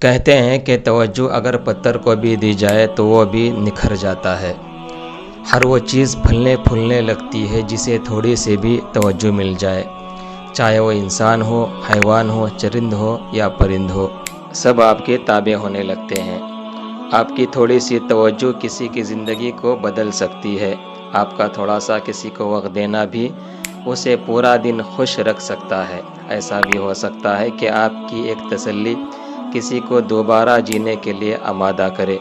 کہتے ہیں کہ توجہ اگر پتھر کو بھی دی جائے تو وہ بھی نکھر جاتا ہے۔ ہر وہ چیز پھلنے پھولنے لگتی ہے جسے تھوڑی سی بھی توجہ مل جائے، چاہے وہ انسان ہو، حیوان ہو، چرند ہو یا پرند ہو، سب آپ کے تابع ہونے لگتے ہیں۔ آپ کی تھوڑی سی توجہ کسی کی زندگی کو بدل سکتی ہے۔ آپ کا تھوڑا سا کسی کو وقت دینا بھی اسے پورا دن خوش رکھ سکتا ہے۔ ایسا بھی ہو سکتا ہے کہ آپ کی ایک تسلی کسی کو دوبارہ جینے کے لیے آمادہ کرے۔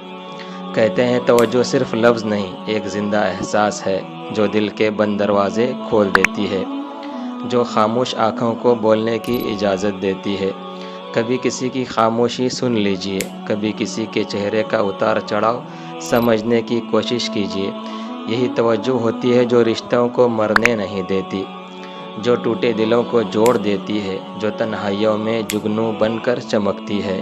کہتے ہیں توجہ صرف لفظ نہیں، ایک زندہ احساس ہے جو دل کے بند دروازے کھول دیتی ہے، جو خاموش آنکھوں کو بولنے کی اجازت دیتی ہے۔ کبھی کسی کی خاموشی سن لیجئے، کبھی کسی کے چہرے کا اتار چڑھاؤ سمجھنے کی کوشش کیجئے۔ یہی توجہ ہوتی ہے جو رشتوں کو مرنے نہیں دیتی، جو ٹوٹے دلوں کو جوڑ دیتی ہے، جو تنہائیوں میں جگنو بن کر چمکتی ہے۔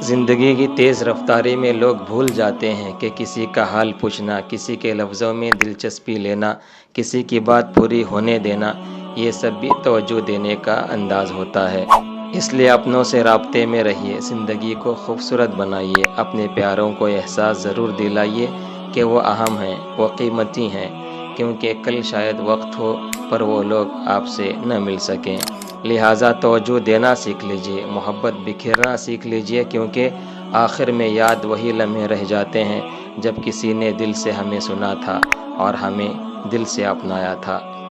زندگی کی تیز رفتاری میں لوگ بھول جاتے ہیں کہ کسی کا حال پوچھنا، کسی کے لفظوں میں دلچسپی لینا، کسی کی بات پوری ہونے دینا، یہ سب بھی توجہ دینے کا انداز ہوتا ہے۔ اس لیے اپنوں سے رابطے میں رہیے، زندگی کو خوبصورت بنائیے، اپنے پیاروں کو احساس ضرور دلائیے کہ وہ اہم ہیں، وہ قیمتی ہیں، کیونکہ کل شاید وقت ہو پر وہ لوگ آپ سے نہ مل سکیں۔ لہٰذا توجہ دینا سیکھ لیجئے، محبت بکھیرنا سیکھ لیجئے، کیونکہ آخر میں یاد وہی لمحے رہ جاتے ہیں جب کسی نے دل سے ہمیں سنا تھا اور ہمیں دل سے اپنایا تھا۔